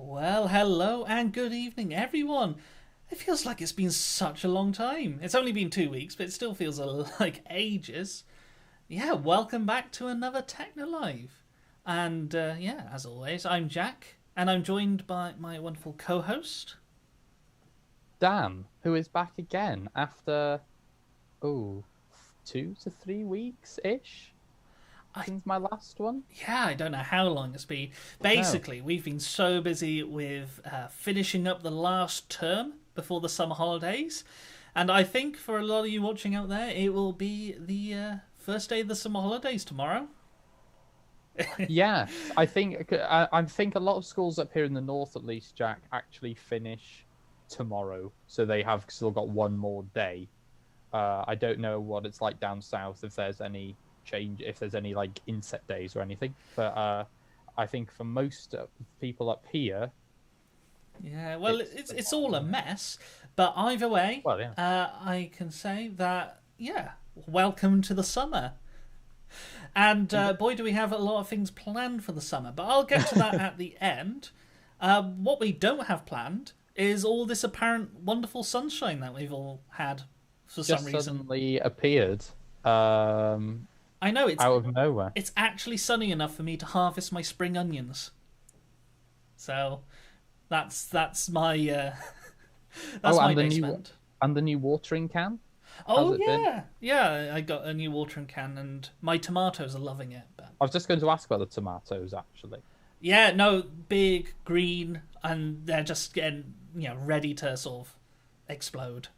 Well, hello and good evening, everyone. It feels like it's been such a long time. It's only been 2 weeks, but it still feels like ages. Yeah, welcome back to another Technolive. And yeah, as always, I'm Jack, and I'm joined by my wonderful co-host. Dan, who is back again after 2 to 3 weeks ish I since my last one. Yeah, I don't know how long it's been. No. Basically, we've been so busy with finishing up the last term before the summer holidays, and I think for a lot of you watching out there, it will be the first day of the summer holidays tomorrow. Yes, I think a lot of schools up here in the north, at least, Jack, actually finish tomorrow, so they have still got one more day. I don't know what it's like down south if there's any change, if there's any like inset days or anything, but I think for most people up here, Yeah, well, it's it's all a mess, but either way, well, yeah. I can say that yeah, welcome to the summer. And boy, do we have a lot of things planned for the summer. But I'll get to that at the end. What we don't have planned is all this apparent wonderful sunshine that we've all had for some Just reason. suddenly appeared I know out of nowhere. it's actually sunny enough for me to harvest my spring onions. So that's my that's Oh, my and the day new spent. and the new watering can. How's Oh it been? yeah. I got a new watering can, and my tomatoes are loving it. But I was just going to ask about the tomatoes actually. yeah, no, big, green, and they're just getting, ready to sort of explode.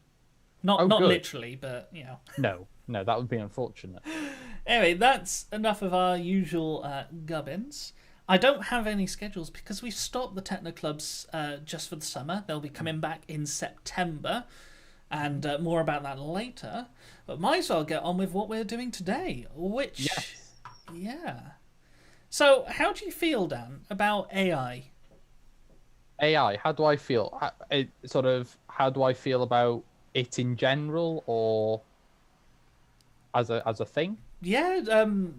Not Oh, not good. literally, but No, no, that would be unfortunate. Anyway, that's enough of our usual gubbins. I don't have any schedules because we've stopped the Techno Clubs just for the summer. They'll be coming back in September, and more about that later. But might as well get on with what we're doing today, which, Yes. yeah. So, how do you feel, Dan, about AI? AI. How do I feel? How do I feel about it in general, or as a thing? Yeah,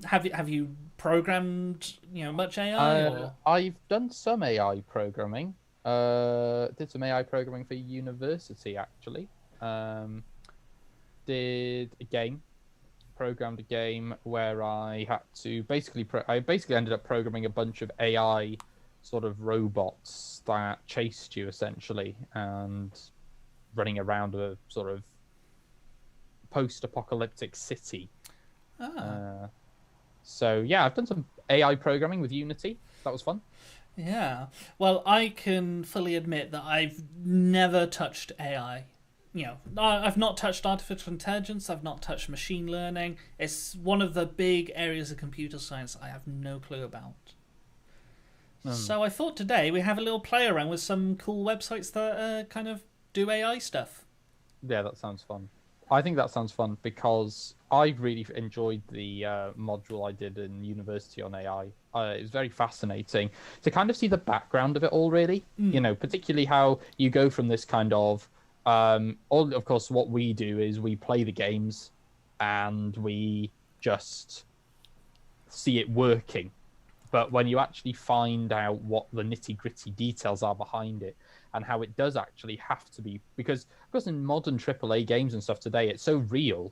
have you programmed much AI or? I've done some AI programming. Did some AI programming for university actually. Um, did a game, programmed a game where I had to I basically ended up programming a bunch of AI sort of robots that chased you essentially and running around a sort of post-apocalyptic city. Ah, Uh, so yeah, I've done some AI programming with Unity. That was fun. yeah. Well, I can fully admit that I've never touched AI. I've not touched artificial intelligence. I've not touched machine learning. It's one of the big areas of computer science I have no clue about. Hmm. So I thought today we have a little play around with some cool websites that kind of do AI stuff. Yeah, that sounds fun. I think that sounds fun because I really enjoyed the module I did in university on AI. It was very fascinating to kind of see the background of it all, really. Particularly how you go from this kind of, all, of course, what we do is we play the games and we just see it working. But when you actually find out what the nitty gritty details are behind it and how it does actually have to be, because of course in modern AAA games and stuff today, it's so real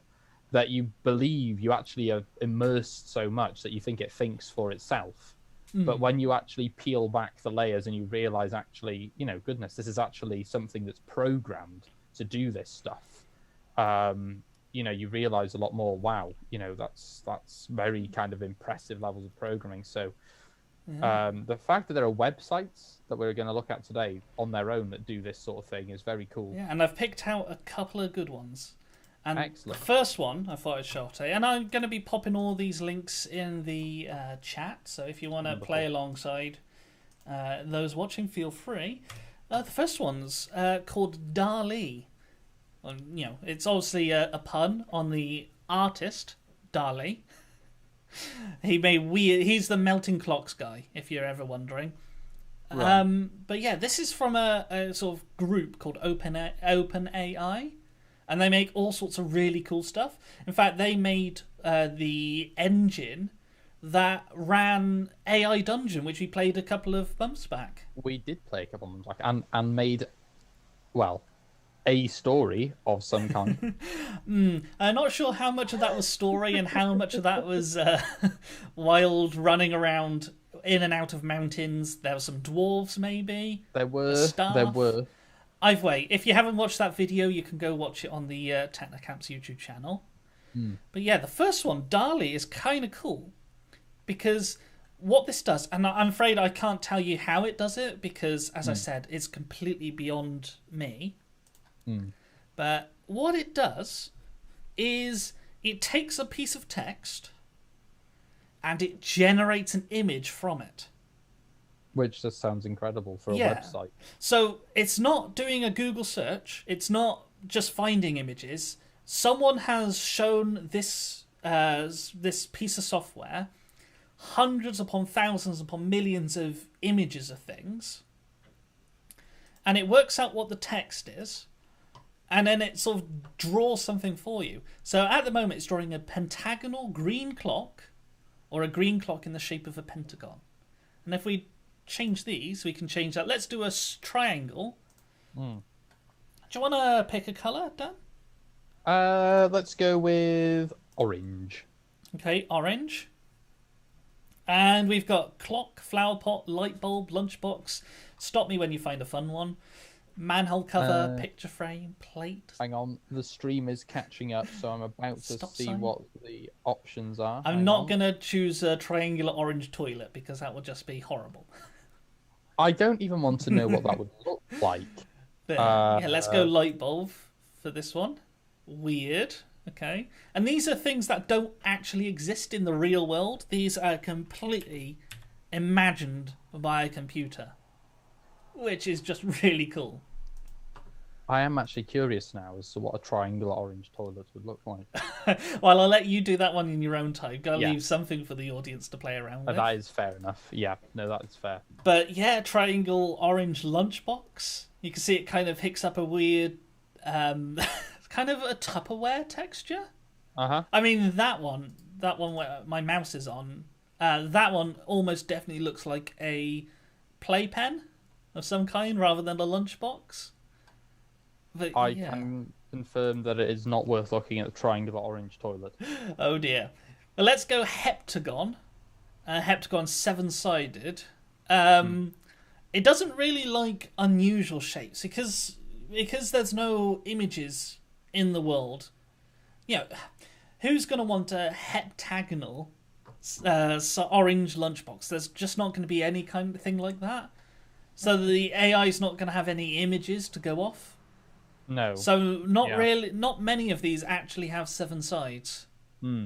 that you believe you actually are immersed so much that you think it thinks for itself. But when you actually peel back the layers and you realize actually, goodness, this is actually something that's programmed to do this stuff. You realize a lot more. Wow, that's very kind of impressive levels of programming. So Yeah. the fact that there are websites that we're going to look at today on their own that do this sort of thing is very cool. Yeah, and I've picked out a couple of good ones. And the Excellent. first one I thought I'd show today, and I'm going to be popping all these links in the chat, so if you want to Wonderful. play alongside those watching, feel free. The first one's called Darlee. Well, it's obviously a pun on the artist, Dali. He's the melting clocks guy, if you're ever wondering. Right. But yeah, this is from a sort of group called Open AI, and they make all sorts of really cool stuff. In fact, they made the engine that ran AI Dungeon, which we played a couple of months back. We did play a couple of months back and made, well, a story of some kind. I'm not sure how much of that was story and how much of that was wild running around in and out of mountains. There were some dwarves, maybe. There were. Either way, if you haven't watched that video, you can go watch it on the Technocamp's YouTube channel. But yeah, the first one, Darlee, is kind of cool because what this does, and I'm afraid I can't tell you how it does it because, as I said, it's completely beyond me. But what it does is it takes a piece of text and it generates an image from it. Which just sounds incredible for a website. So it's not doing a Google search. It's not just finding images. Someone has shown this this piece of software hundreds upon thousands upon millions of images of things, and it works out what the text is, and then it sort of draws something for you. So at the moment, it's drawing a pentagonal green clock, or a green clock in the shape of a pentagon. And if we change these, we can change that. Let's do a triangle. Do you want to pick a colour, Dan? Let's go with orange. Okay, orange. And we've got clock, flower pot, light bulb, lunchbox. Stop me when you find a fun one. Manhole cover, picture frame, plate. Hang on, the stream is catching up, so I'm about to see what the options are. I'm not going to choose a triangular orange toilet because that would just be horrible. I don't even want to know what that would look like. Yeah, let's go light bulb for this one. Weird. Okay. And these are things that don't actually exist in the real world. These are completely imagined by a computer, which is just really cool. I am actually curious now as to what a triangular orange toilet would look like. Well, I'll let you do that one in your own time. Gotta leave something for the audience to play around with. That is fair enough. Yeah, no, that is fair. But yeah, triangle orange lunchbox. You can see it kind of picks up a weird, kind of a Tupperware texture. I mean, that one where my mouse is on, that one almost definitely looks like a playpen of some kind rather than a lunchbox. But, I can confirm that it is not worth looking at the triangular orange toilet. Oh dear. Well, let's go heptagon. Heptagon 7-sided. It doesn't really like unusual shapes because there's no images in the world. You know, who's going to want a heptagonal orange lunchbox? There's just not going to be any kind of thing like that. So the AI is not going to have any images to go off. No. So not many of these actually have 7 sides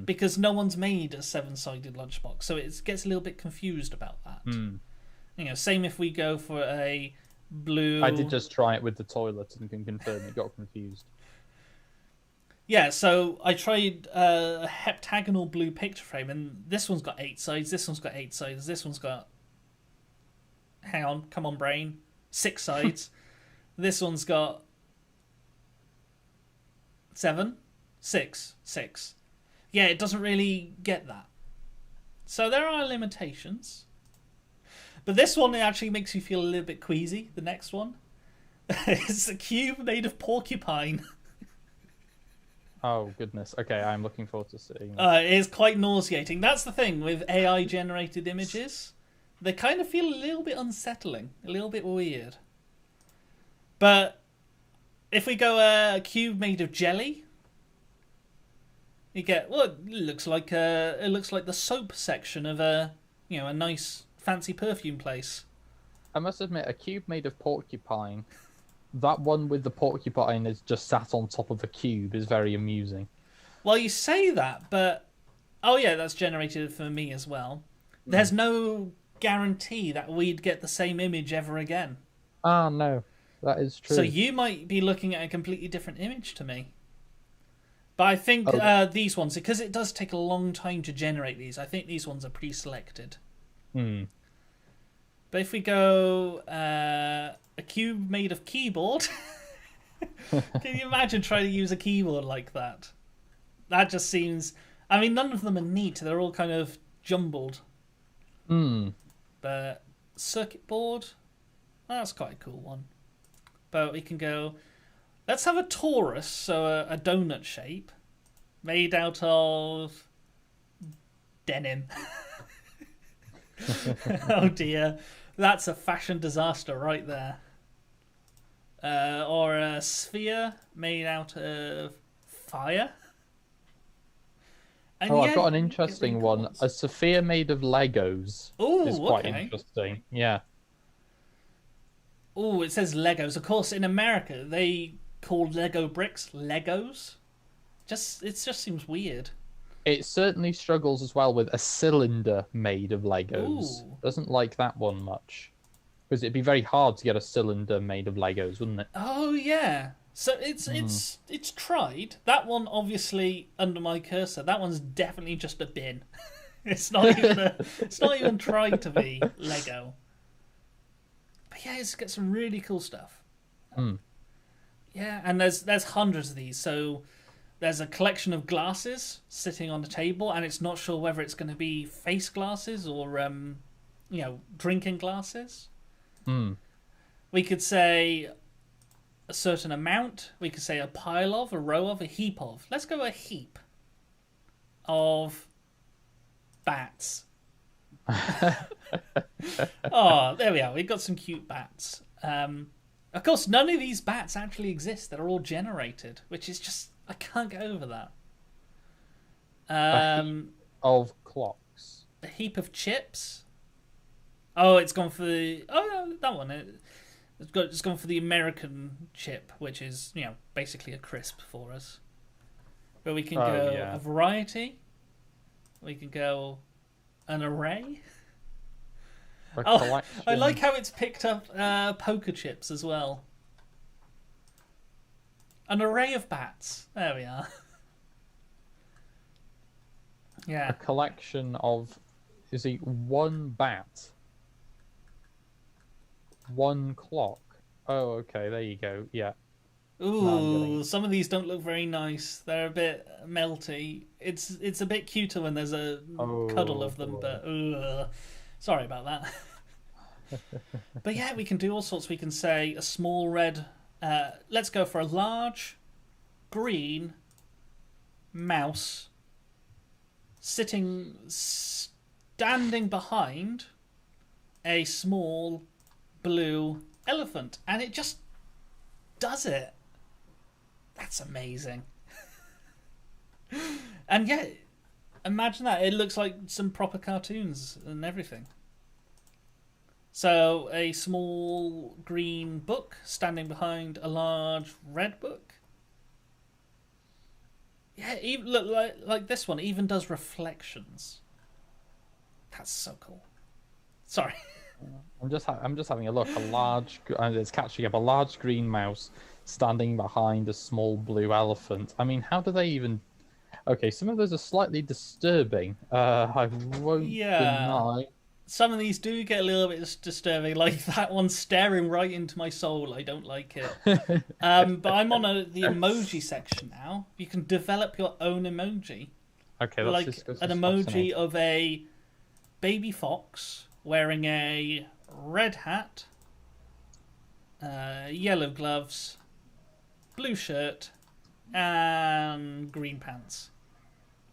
because no one's made a 7-sided lunchbox. So it gets a little bit confused about that. You know, same if we go for a blue. I did just try it with the toilet and can confirm it got confused. Yeah, so I tried a heptagonal blue picture frame, and this one's got 8 sides. This one's got 8 sides. This one's got. Hang on, come on, brain. 6 sides. This one's got 7, 6, 6. Yeah, it doesn't really get that. So there are limitations. But this one actually makes you feel a little bit queasy, the next one. It's a cube made of porcupine. Oh, goodness. Okay, I'm looking forward to seeing it is quite nauseating. That's the thing with AI-generated images. They kind of feel a little bit unsettling, a little bit weird. But if we go a cube made of jelly, you get it looks like the soap section of a nice fancy perfume place. I must admit, a cube made of porcupine. That one with the porcupine is just sat on top of a cube is very amusing. Well, you say that, but oh yeah, that's generated for me as well. There's no guarantee that we'd get the same image ever again. Ah, no. That is true. So you might be looking at a completely different image to me. But I think these ones, because it does take a long time to generate these, I think these ones are pre-selected. But if we go a cube made of keyboard, can you imagine trying to use a keyboard like that? That just seems... I mean, none of them are neat. They're all kind of jumbled. Hmm. But circuit board, that's quite a cool one. But we can go, let's have a torus, so a donut shape, made out of denim. Oh dear, that's a fashion disaster right there. Or a sphere made out of fire. And Oh, yeah, I've got an you get interesting really cool one. ones. A sphere made of Legos is Ooh, quite okay. interesting. Yeah. Oh, it says Legos. Of course, in America, they call Lego bricks Legos. It just seems weird. It certainly struggles as well with a cylinder made of Legos. Ooh. Doesn't like that one much. Because it'd be very hard to get a cylinder made of Legos, wouldn't it? Oh yeah. So it's tried. That one obviously under my cursor. That one's definitely just a bin. It's not even tried to be Lego. But yeah, it's got some really cool stuff. Mm. Yeah, and there's hundreds of these. So there's a collection of glasses sitting on the table, and it's not sure whether it's going to be face glasses or drinking glasses. Mm. We could say a certain amount. We could say a pile of, a row of, a heap of. Let's go a heap of bats. Oh, there we are. We've got some cute bats. Of course, none of these bats actually exist. They're all generated, which is just... I can't get over that. A heap of clocks. A heap of chips. Oh, it's gone for the... Oh, no, that one. It's gone for the American chip, which is, basically a crisp for us. But we can go a variety. We can go an array. I like how it's picked up poker chips as well. An array of bats. There we are. Yeah. A collection of... Is it one bat? One clock? Oh, okay, there you go. Yeah. Ooh, some of these don't look very nice. They're a bit melty. It's a bit cuter when there's a cuddle of them, but sorry about that. But yeah, we can do all sorts. We can say a small red... let's go for a large green mouse standing behind a small blue elephant, and it just does it. That's amazing. And yeah, imagine that. It looks like some proper cartoons and everything. So a small green book standing behind a large red book. Yeah, even look like this one even does reflections. That's so cool. Sorry. I'm just having a look. It's catching up a large green mouse standing behind a small blue elephant. I mean, how do they even? Okay, some of those are slightly disturbing. I won't deny. Some of these do get a little bit disturbing, like that one staring right into my soul. I don't like it. But I'm on the emoji section now. You can develop your own emoji. Okay, this an emoji of a baby fox wearing a red hat, yellow gloves, blue shirt, and green pants.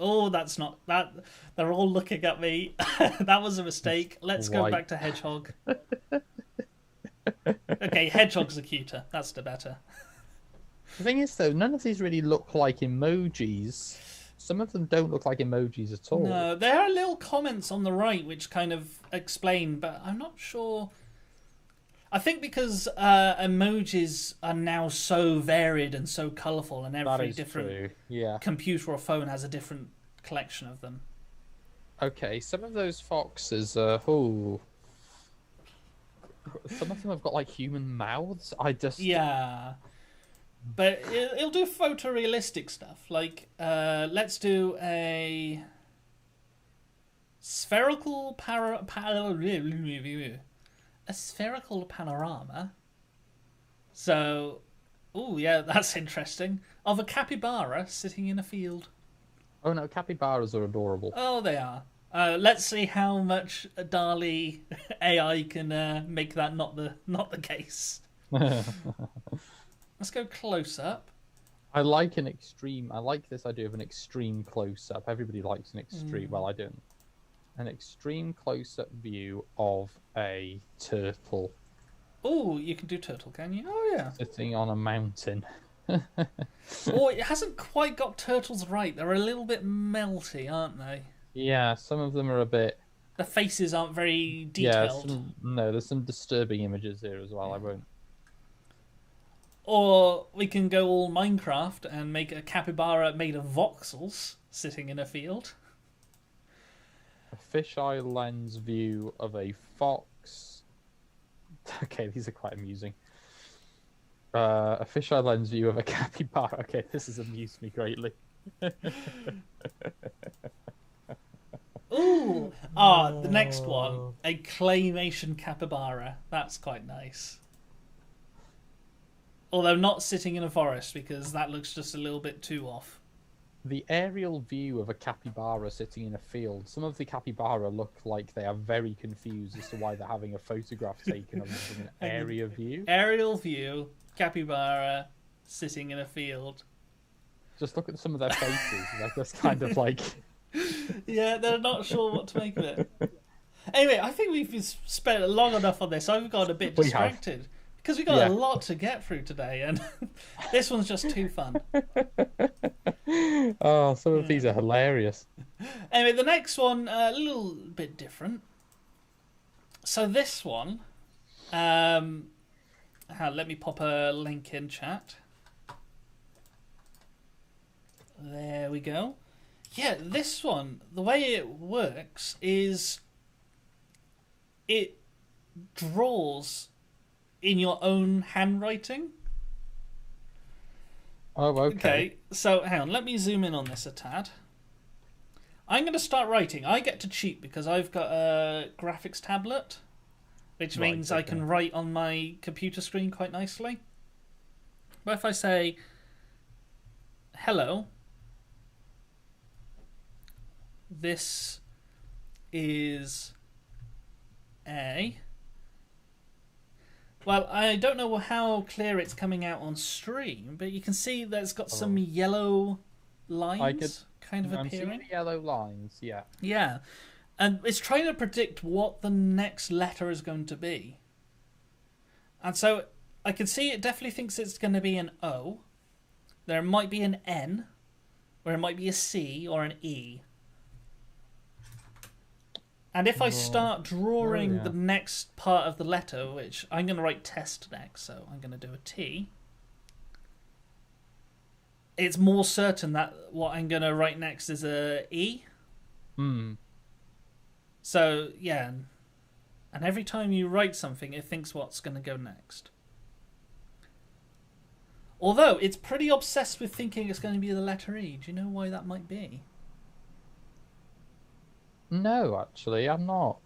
Oh, that's not that. They're all looking at me. That was a mistake. Let's go back to hedgehog. Okay, hedgehogs are cuter. That's the better. The thing is, though, none of these really look like emojis. Some of them don't look like emojis at all. No, there are little comments on the right which kind of explain, but I'm not sure. I think because emojis are now so varied and so colourful, and every different computer or phone has a different collection of them. Okay, some of those foxes, some of them have got like human mouths. Yeah, but it'll do photorealistic stuff. Like, let's do a spherical a spherical panorama. So, oh yeah, that's interesting. Of a capybara sitting in a field. Oh no, capybaras are adorable. Oh, they are. Let's see how much Dali AI can make that not the case. Let's go close up. I like this idea of an extreme close-up. Everybody likes an extreme. Well, I don't. An extreme close-up view of a turtle. Oh, you can do turtle, can you? Oh, yeah. Sitting on a mountain. Oh, it hasn't quite got turtles right. They're a little bit melty, aren't they? Yeah, some of them are a bit... The faces aren't very detailed. Yeah, there's some disturbing images here as well. I won't. Or we can go all Minecraft and make a capybara made of voxels sitting in a field. A fisheye lens view of a fox. Okay, these are quite amusing. A fisheye lens view of a capybara. Okay, this has amused me greatly. Ooh! The next one. A claymation capybara. That's quite nice. Although not sitting in a forest, because that looks just a little bit too off. The aerial view of a capybara sitting in a field. Some of the capybara look like they are very confused as to why they're having a photograph taken of them from an area view. Aerial view, capybara sitting in a field. Just look at some of their faces. They're just kind of like... Yeah, they're not sure what to make of it. Anyway, I think we've spent long enough on this. I've got a bit distracted. Because we got a lot to get through today, and this one's just too fun. Oh, some of these are hilarious. Anyway, the next one, a little bit different. So this one, let me pop a link in chat. There we go. Yeah, this one, the way it works is it draws in your own handwriting. Oh, Okay, so hang on, let me zoom in on this a tad. I'm going to start writing. I get to cheat because I've got a graphics tablet, which means I can write on my computer screen quite nicely. But if I say, hello, this is a... Well, I don't know how clear it's coming out on stream, but you can see that it's got some yellow lines kind of appearing. I'm seeing the yellow lines, yeah. Yeah, and it's trying to predict what the next letter is going to be. And so I can see it definitely thinks it's going to be an O. There might be an N, or it might be a C or an E. And if I start drawing the next part of the letter, which I'm going to write test next, so I'm going to do a T, it's more certain that what I'm going to write next is a E. So, yeah. And every time you write something, it thinks what's going to go next. Although, it's pretty obsessed with thinking it's going to be the letter E. Do you know why that might be? No, actually, I'm not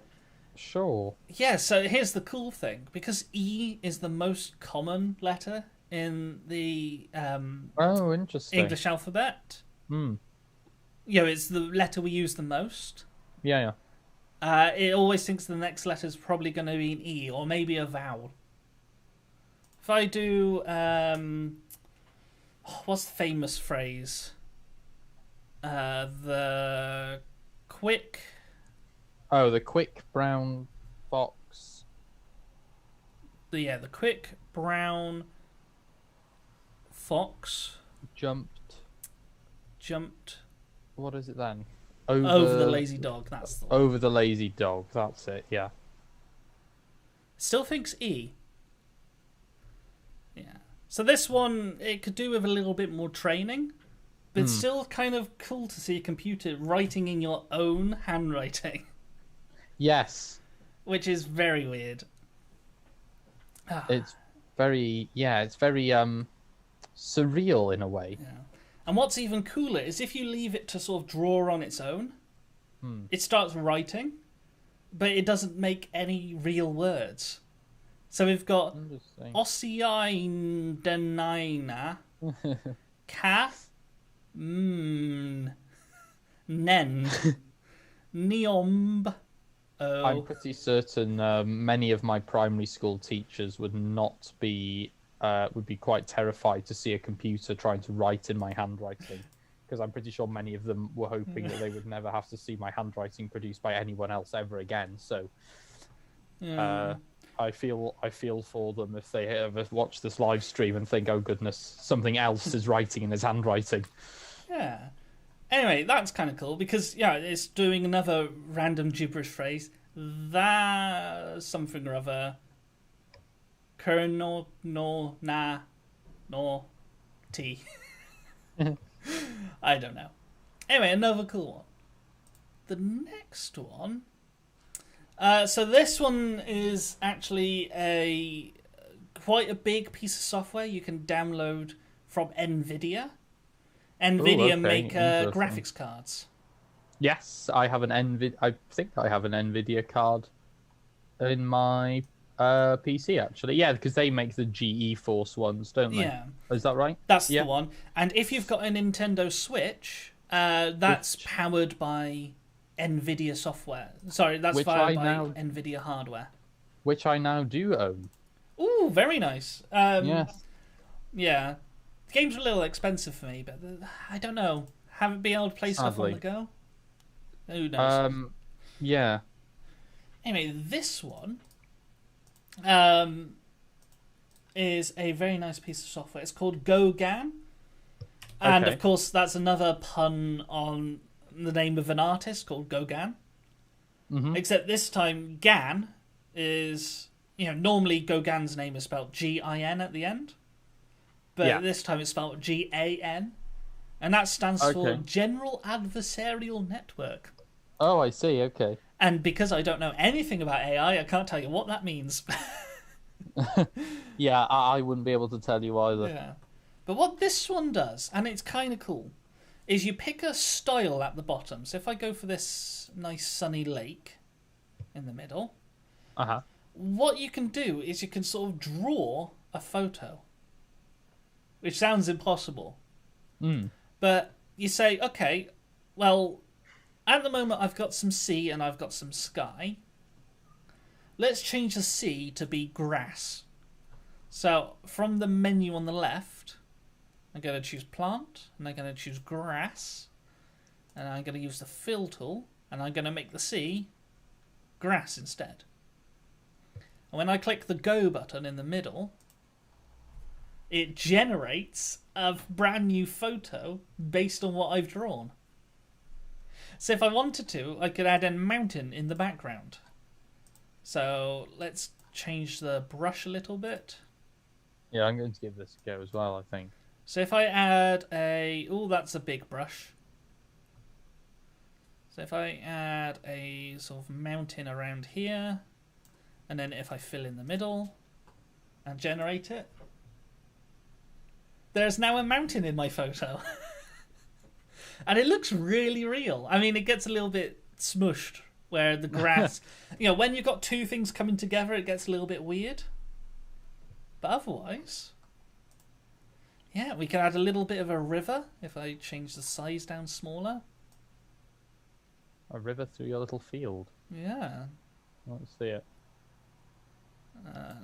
sure. Yeah, so here's the cool thing. Because E is the most common letter in the interesting. English alphabet. It's the letter we use the most. Yeah. It always thinks the next letter is probably going to be an E or maybe a vowel. If I do... what's the famous phrase? The quick... Oh, the quick brown fox. The quick brown fox jumped. What is it then? Over the lazy dog. That's the one. Over the lazy dog. That's it. Yeah. Still thinks E. Yeah. So this one, it could do with a little bit more training, but it's still kind of cool to see a computer writing in your own handwriting. Yes. Which is very weird. It's very, surreal in a way. Yeah. And what's even cooler is if you leave it to sort of draw on its own, it starts writing, but it doesn't make any real words. So we've got Ossiaindenina, Ka, Nend, Neomb. I'm Oh. pretty certain many of my primary school teachers would not be would be quite terrified to see a computer trying to write in my handwriting, because I'm pretty sure many of them were hoping that they would never have to see my handwriting produced by anyone else ever again. So I feel for them if they ever watch this live stream and think, oh goodness, something else is writing in his handwriting. Yeah. Anyway, that's kind of cool because, yeah, it's doing another random gibberish phrase. That something or other. Kernel, no, na, no, T. I don't know. Anyway, another cool one. The next one. So this one is actually quite a big piece of software you can download from NVIDIA. NVIDIA make graphics cards. Yes, I have I think I have an NVIDIA card in my PC actually. Yeah, because they make the GeForce ones, don't they? Yeah. Is that right? That's the one. And if you've got a Nintendo Switch, that's powered by NVIDIA software. Sorry, that's powered by NVIDIA hardware. Which I now do own. Ooh, very nice. Yes. Yeah. The game's a little expensive for me, but I don't know. Haven't been able to play stuff on the go. Who knows? Yeah. Anyway, this one is a very nice piece of software. It's called GoGAN. And, of course, that's another pun on the name of an artist called Gauguin. Mm-hmm. Except this time, GAN is... normally Gauguin's name is spelled G-I-N at the end. But this time it's spelled G-A-N. And that stands for General Adversarial Network. Oh, I see. Okay. And because I don't know anything about AI, I can't tell you what that means. Yeah, I wouldn't be able to tell you either. Yeah. But what this one does, and it's kind of cool, is you pick a style at the bottom. So if I go for this nice sunny lake in the middle, what you can do is you can sort of draw a photo, which sounds impossible. But you say, okay, well, at the moment I've got some sea and I've got some sky. Let's change the sea to be grass. So from the menu on the left, I'm going to choose plant, and I'm going to choose grass, and I'm going to use the fill tool, and I'm going to make the sea grass instead. And when I click the go button in the middle, it generates a brand new photo based on what I've drawn. So if I wanted to, I could add a mountain in the background. So let's change the brush a little bit. Yeah, I'm going to give this a go as well, I think. So if I add a... Oh, that's a big brush. So if I add a sort of mountain around here, and then if I fill in the middle and generate it, there's now a mountain in my photo. And it looks really real. I mean, it gets a little bit smushed, where the grass... when you've got two things coming together, it gets a little bit weird. But otherwise... Yeah, we can add a little bit of a river if I change the size down smaller. A river through your little field. Yeah. Let's see it.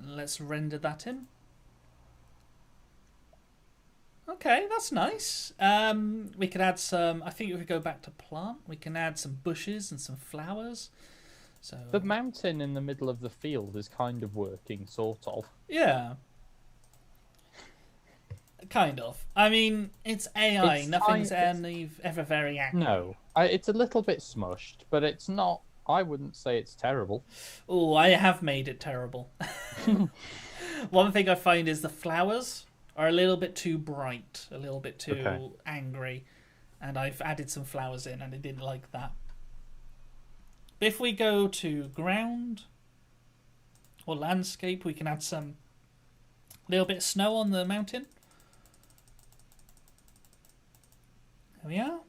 Let's render that in. Okay, that's nice. We could add some... I think if we go back to plant, we can add some bushes and some flowers. So the mountain in the middle of the field is kind of working, sort of. Yeah. Kind of. I mean, it's AI. Nothing's ever very accurate. No. It's a little bit smushed, but it's not... I wouldn't say it's terrible. Oh, I have made it terrible. One thing I find is the flowers are a little bit too bright, a little bit too angry, and I've added some flowers in, and I didn't like that. But if we go to ground or landscape, we can add some little bit of snow on the mountain. There we are.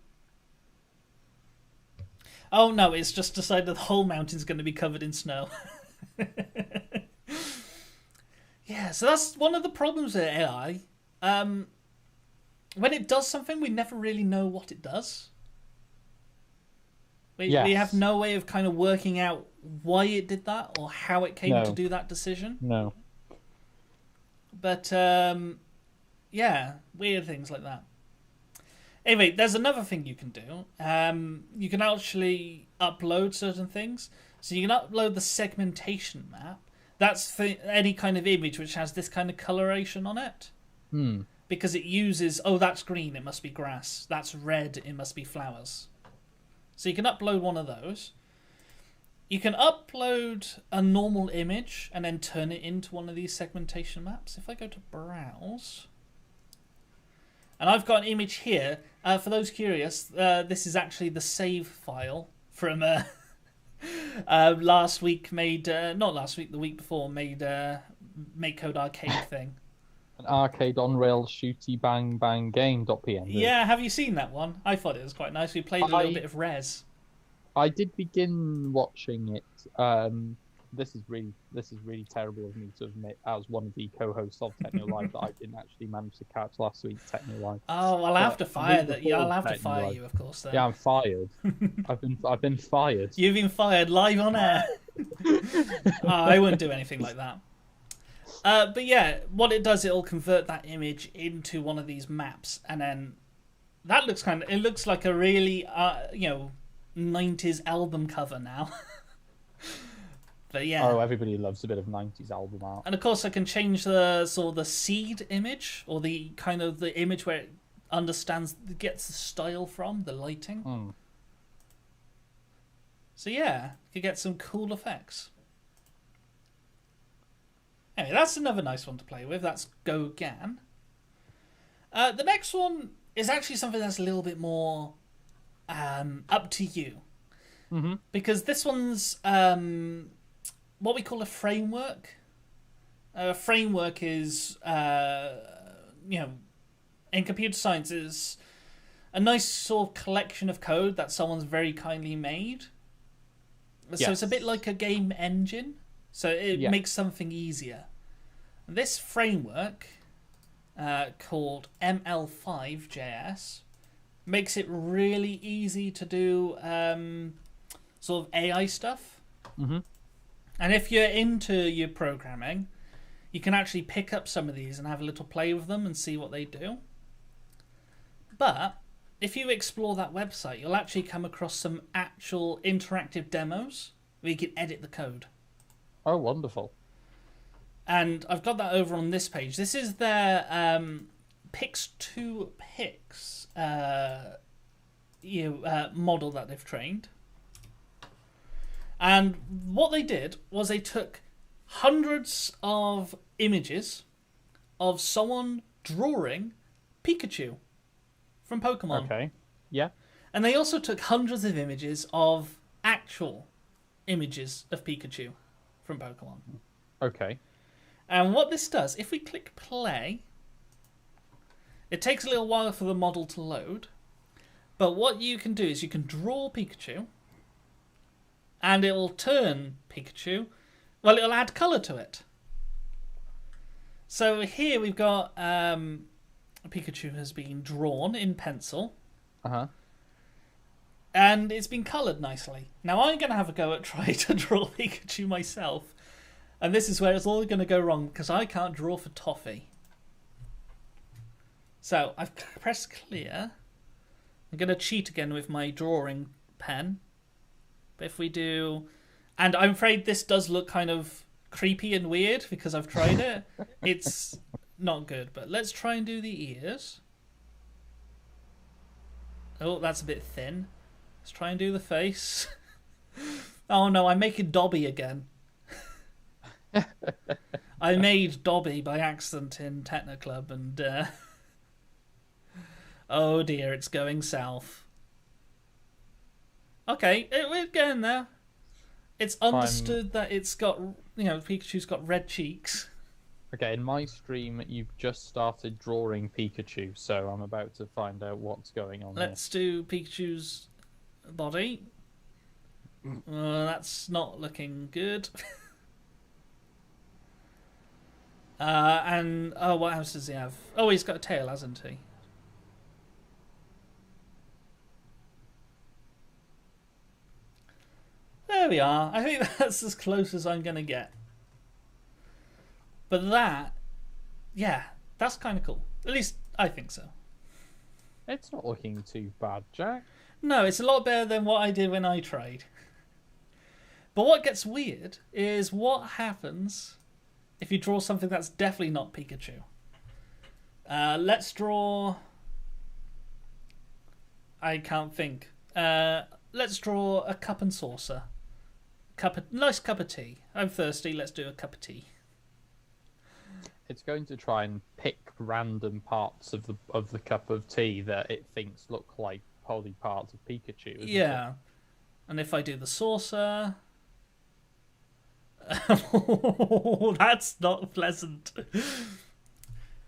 Oh no, it's just decided the whole mountain's going to be covered in snow. Yeah, so that's one of the problems with AI. When it does something, we never really know what it does. We have Yes. no way of kind of working out why it did that or how it came to No. do that decision. No. But yeah, weird things like that. Anyway, there's another thing you can do. You can actually upload certain things. So you can upload the segmentation map. That's for any kind of image which has this kind of coloration on it. Because it uses, oh, that's green, it must be grass. That's red, it must be flowers. So you can upload one of those. You can upload a normal image and then turn it into one of these segmentation maps. If I go to browse, and I've got an image here. For those curious, this is actually the save file from last week made, not last week, the week before, made Make Code Arcade thing. An arcade on rails shooty bang bang game.png. Yeah, have you seen that one? I thought it was quite nice. We played a little bit of Res. I did begin watching it. This is really terrible of me to admit, as one of the co-hosts of Technolive, that I didn't actually manage to catch last week's Technolive. Oh, I'll have to fire that. Yeah, I'll have to fire Technolive. you, of course. Then. Yeah, I'm fired. I've been fired. You've been fired live on air. I wouldn't do anything like that. But yeah, what it does, it'll convert that image into one of these maps, and then that looks it looks like a really 90s album cover now. But yeah. Oh, everybody loves a bit of 90s album art. And of course I can change the seed image, or the image where it gets the style from, the lighting. So yeah, you could get some cool effects. Anyway, that's another nice one to play with. That's GoGAN. The next one is actually something that's a little bit more up to you. Because this one's what we call a framework. A framework is, in computer science, is a nice sort of collection of code that someone's very kindly made. So it's a bit like a game engine. So it makes something easier. This framework, called ML5JS, makes it really easy to do sort of AI stuff. And if you're into your programming, you can actually pick up some of these and have a little play with them and see what they do. But if you explore that website, you'll actually come across some actual interactive demos where you can edit the code. Oh, wonderful. And I've got that over on this page. This is their Pix2Pix model that they've trained. And what they did was they took hundreds of images of someone drawing Pikachu from Pokemon. Okay. Yeah. And they also took hundreds of images of actual images of Pikachu from Pokemon. Okay. And what this does, if we click play, it takes a little while for the model to load. But what you can do is you can draw Pikachu, and it will turn Pikachu. Well, it'll add colour to it. So here we've got Pikachu has been drawn in pencil. And it's been coloured nicely. Now I'm going to have a go at trying to draw Pikachu myself. And this is where it's all going to go wrong, because I can't draw for toffee. So I've pressed clear. I'm going to cheat again with my drawing pen. But if we do... And I'm afraid this does look kind of creepy and weird because I've tried it. It's not good, but let's try and do the ears. Oh, that's a bit thin. Let's try and do the face. Oh no, I'm making Dobby again. I made Dobby by accident in Technoclub, and oh dear, it's going south. Okay, we're getting there. It's understood that it's got, Pikachu's got red cheeks. Okay, in my stream, you've just started drawing Pikachu, so I'm about to find out what's going on. Let's do Pikachu's body. That's not looking good. And what else does he have? Oh, he's got a tail, hasn't he? there we are. I think that's as close as I'm going to get. But that, yeah, that's kind of cool. At least I think so. It's not looking too bad, Jack. No, it's a lot better than what I did when I tried. But what gets weird is what happens if you draw something that's definitely not Pikachu. Let's draw... I can't think. Let's draw a cup and saucer. Nice cup of tea. I'm thirsty, let's do a cup of tea. It's going to try and pick random parts of the cup of tea that it thinks look like probably parts of Pikachu. Isn't it? And if I do the saucer... That's not pleasant.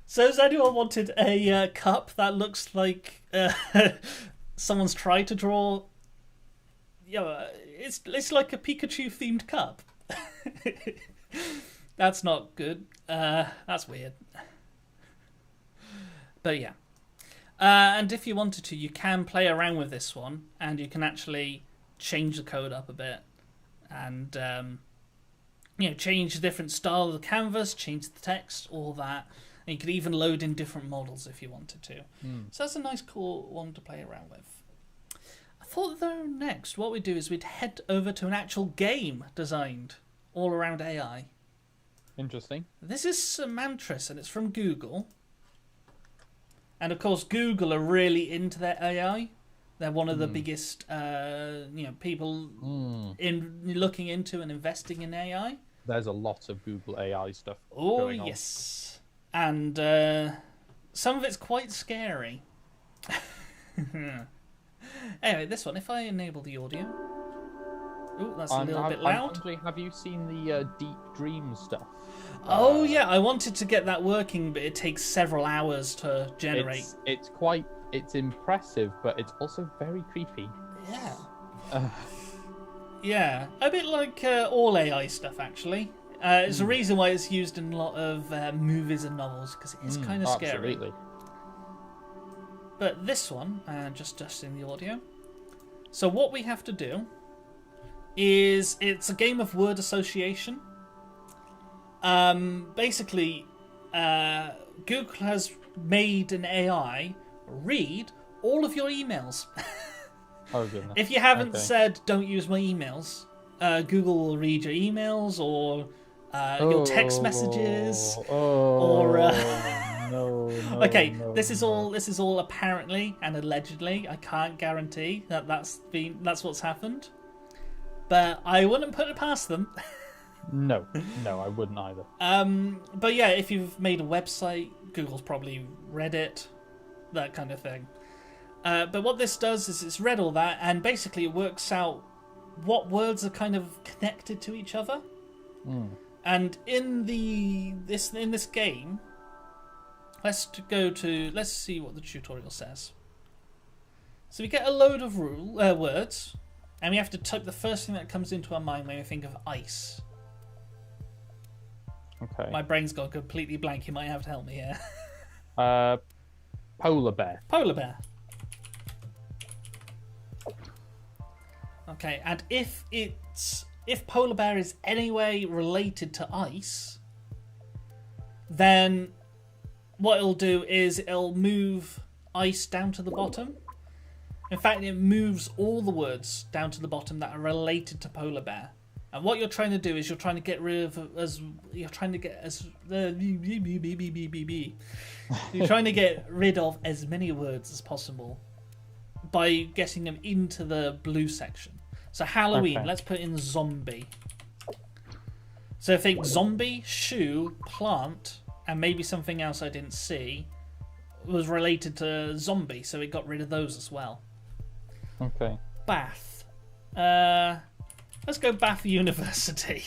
So has anyone wanted a cup that looks like someone's tried to draw... it's like a Pikachu themed cup. That's not good. That's weird. But yeah. And if you wanted to, you can play around with this one, and you can actually change the code up a bit, and change the different style of the canvas, change the text, all that. And you could even load in different models if you wanted to. So that's a nice, cool one to play around with. I thought, though, next, what we'd do is we'd head over to an actual game designed all around AI. Interesting. This is Semantris, and it's from Google. And of course, Google are really into their AI. They're one of the biggest, people in looking into and investing in AI. There's a lot of Google AI stuff. Oh yes, and some of it's quite scary. Anyway, this one. If I enable the audio, that's a little bit loud. Have you seen the Deep Dream stuff? Oh yeah, I wanted to get that working, but it takes several hours to generate. It's impressive, but it's also very creepy. Yeah. Yeah, a bit like all AI stuff, actually. It's the reason why it's used in a lot of movies and novels, because it is kind of scary. Absolutely. But this one, just adjusting the audio. So what we have to do is, it's a game of word association. Basically, Google has made an AI read all of your emails. Oh goodness. If you haven't said don't use my emails, Google will read your emails or your text messages this is all apparently and allegedly. I can't guarantee that's what's happened, but I wouldn't put it past them. No, I wouldn't either. But yeah, if you've made a website, Google's probably read it, that kind of thing. But what this does is it's read all that, and basically it works out what words are kind of connected to each other. And in this game, let's see what the tutorial says. So we get a load of words, and we have to type the first thing that comes into our mind when we think of ice. Okay. My brain's gone completely blank. You might have to help me here. Polar bear. Polar bear. Okay, and if polar bear is anyway related to ice, then what it'll do is it'll move ice down to the bottom. In fact, it moves all the words down to the bottom that are related to polar bear. And what you're trying to do is you're trying to get rid of as many words as possible by getting them into the blue section. So Halloween, let's put in zombie. So think zombie, shoe, plant, and maybe something else I didn't see was related to zombie, so it got rid of those as well. Okay. Bath. Let's go Bath University.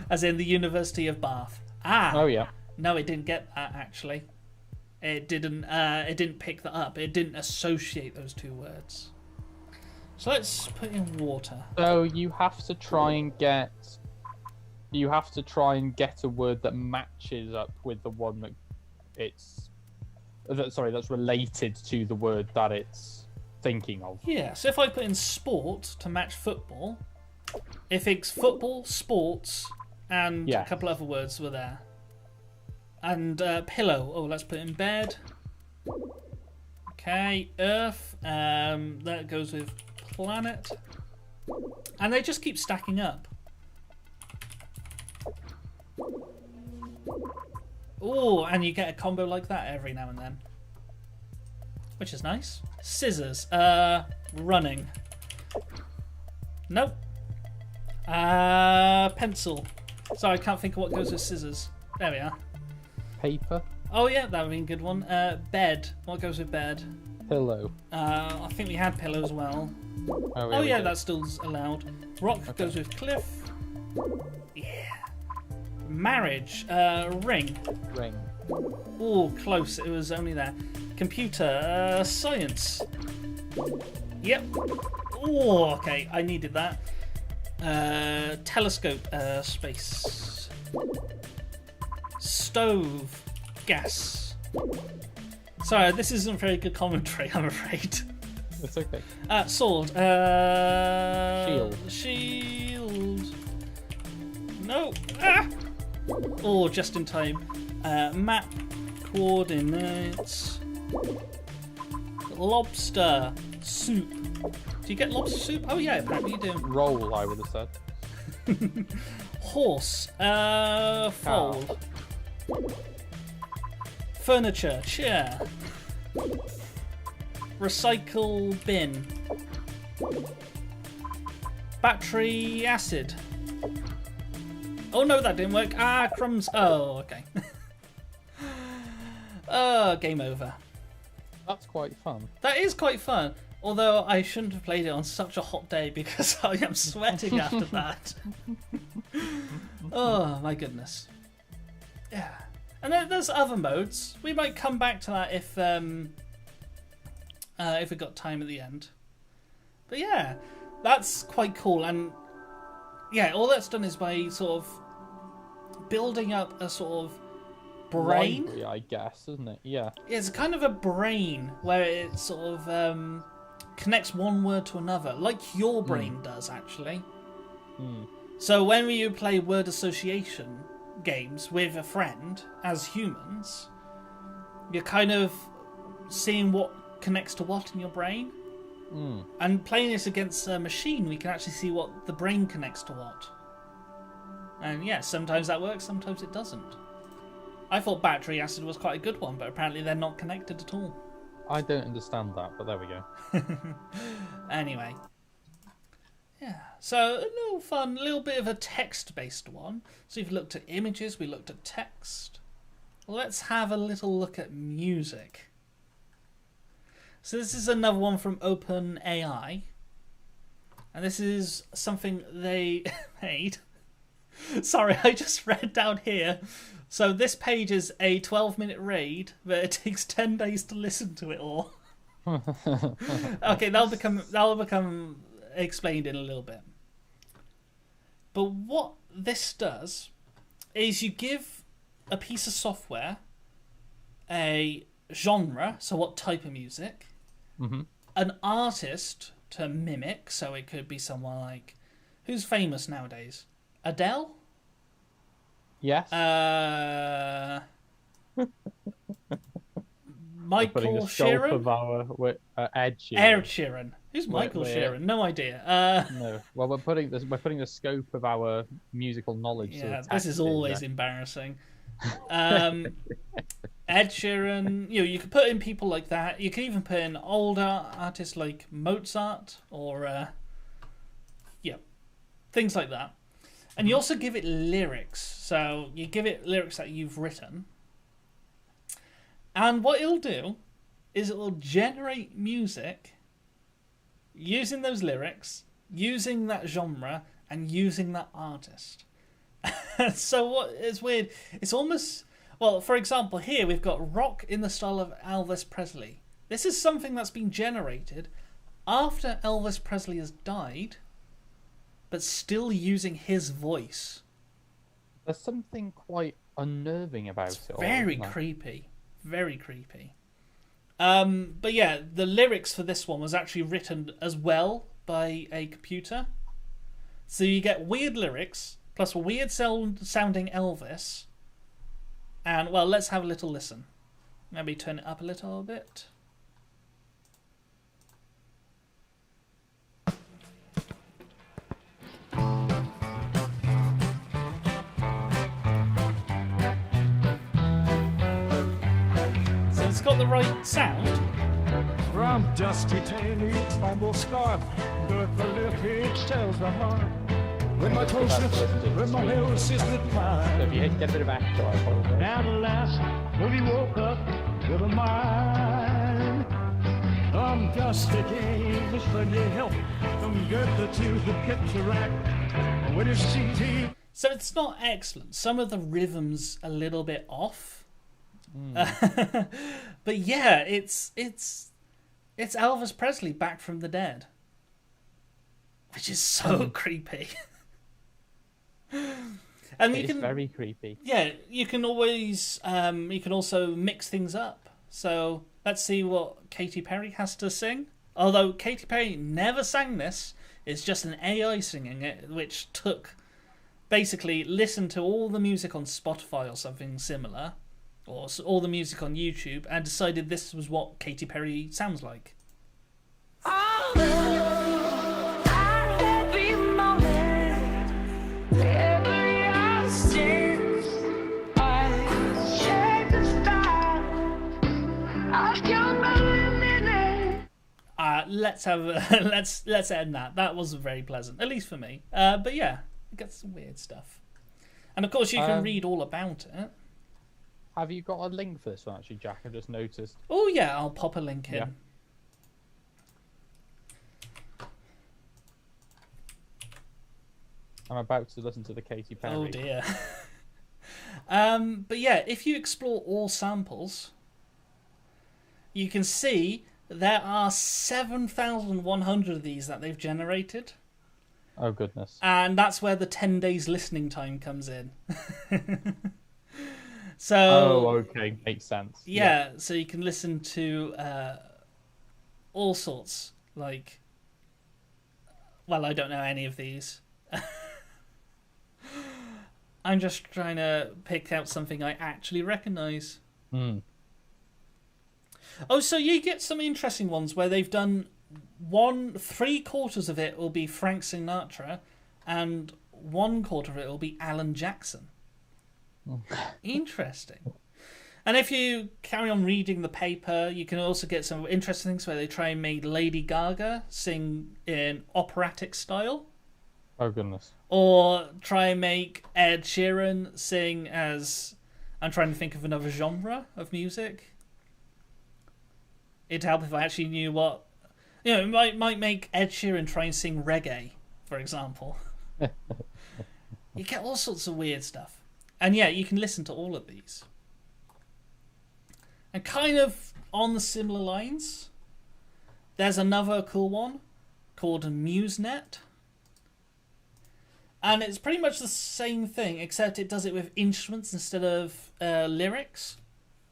As in the University of Bath. Oh yeah. No, it didn't get that actually. It didn't pick that up. It didn't associate those two words. So let's put in water. So you have to try and get a word that matches up with the one that that's related to the word that it's thinking of. Yeah, so if I put in sport to match football, if it's football, sports, and a couple other words were there. And pillow. Oh, let's put in bed. Okay, earth. That goes with planet. And they just keep stacking up. Oh, and you get a combo like that every now and then. Which is nice. Scissors. Running. Nope. Pencil. Sorry, I can't think of what goes with scissors. There we are. Paper. Oh yeah, that would be a good one. Bed. What goes with bed? Pillow. I think we had pillow as well. Oh yeah, that's still allowed. Rock goes with cliff. Yeah. Marriage. Ring. Ring. Oh, close. It was only there. Computer. Science. Yep. Oh, okay. I needed that. Telescope. Space. Stove. Gas. Sorry, this isn't very good commentary, I'm afraid. It's okay. Sword. Shield. Shield. No. Ah! Oh, just in time. Map. Coordinates. Lobster. Soup. Do you get lobster soup? Oh yeah, apparently you do. Roll, I would have said. Horse. Fold. Furniture. Chair. Recycle bin. Battery acid. Oh no, that didn't work. Ah, crumbs. Oh, okay. Game over. That's quite fun. That is quite fun. Although I shouldn't have played it on such a hot day because I am sweating after that. Oh my goodness. Yeah. And then there's other modes. We might come back to that if we got time at the end. But yeah, that's quite cool. And yeah, all that's done is by sort of building up a sort of brain. Library, I guess, isn't it? Yeah. It's kind of a brain where it sort of connects one word to another, like your brain does, actually. So when you play word association games with a friend as humans, you're kind of seeing what connects to what in your brain. And playing this against a machine, we can actually see what the brain connects to what. And yeah, sometimes that works, sometimes it doesn't. I thought battery acid was quite a good one, but apparently they're not connected at all. I don't understand that, but there we go. Anyway. Yeah, so a little fun, a little bit of a text-based one. So we've looked at images, we looked at text. Let's have a little look at music. So this is another one from OpenAI. And this is something they made. Sorry, I just read down here. So this page is a 12-minute raid, but it takes 10 days to listen to it all. Okay, that'll become explained in a little bit. But what this does is you give a piece of software a genre, so what type of music, an artist to mimic, so it could be someone like, who's famous nowadays? Adele? Yes. Michael Sheeran? Of our, Ed Sheeran. Ed Sheeran. Who's Michael Sheeran? No idea. No. Well, we're putting the scope of our musical knowledge. Yeah, this is always embarrassing. Ed Sheeran. You could put in people like that. You could even put in older artists like Mozart or things like that. And you also give it lyrics. So you give it lyrics that you've written. And what it'll do is it'll generate music using those lyrics, using that genre, and using that artist. So what is weird, it's almost... Well, for example, here we've got rock in the style of Elvis Presley. This is something that's been generated after Elvis Presley has died, but still using his voice. There's something quite unnerving about it. Very creepy. Very creepy. But yeah, the lyrics for this one was actually written as well by a computer. So you get weird lyrics plus a weird sounding Elvis. And well, let's have a little listen. Maybe turn it up a little bit. So it's got the right sound. From dusty tanny, fumble scarf, but the lip it tells the heart. When my toes slipped, when my hair was sizzling So fine. if you get a bit of echo, I apologize. At last, when he woke up with a mind. From dusty tanny, for your help, from Goethe to the picture rack. When it seems he So it's not excellent. Some of the rhythms a little bit off. But yeah, it's Elvis Presley back from the dead, which is so creepy. And you It's can, very creepy. yeah, you can always you can also mix things up. So let's see what Katy Perry has to sing. Although Katy Perry never sang this, it's just an AI singing it, which took basically listened to all the music on Spotify or something similar, or all the music on YouTube, and decided this was what Katy Perry sounds like. Let's have let's end that. That wasn't very pleasant, at least for me. But yeah, it gets some weird stuff, and of course you can read all about it. Have you got a link for this one, actually, Jack? I just noticed. Oh yeah, I'll pop a link in. Yeah. I'm about to listen to the Katy Perry. Oh dear. But yeah, if you explore all samples, you can see there are 7,100 of these that they've generated. Oh, goodness. And that's where the 10 days listening time comes in. So, Oh, okay. Makes sense. yeah, so you can listen to all sorts. Like, well, I don't know any of these. I'm just trying to pick out something I actually recognise. Hmm. Oh, so you get some interesting ones where they've done 3/4 of it will be Frank Sinatra, and 1/4 of it will be Alan Jackson. Interesting. And if you carry on reading the paper, you can also get some interesting things where they try and make Lady Gaga sing in operatic style, Oh, goodness. or try and make Ed Sheeran sing as... I'm trying to think of another genre of music. It'd help if I actually knew what... You know, it might make Ed Sheeran try and sing reggae, for example. You get all sorts of weird stuff. And yeah, you can listen to all of these. And kind of on the similar lines, there's another cool one called MuseNet. And it's pretty much the same thing, except it does it with instruments instead of lyrics.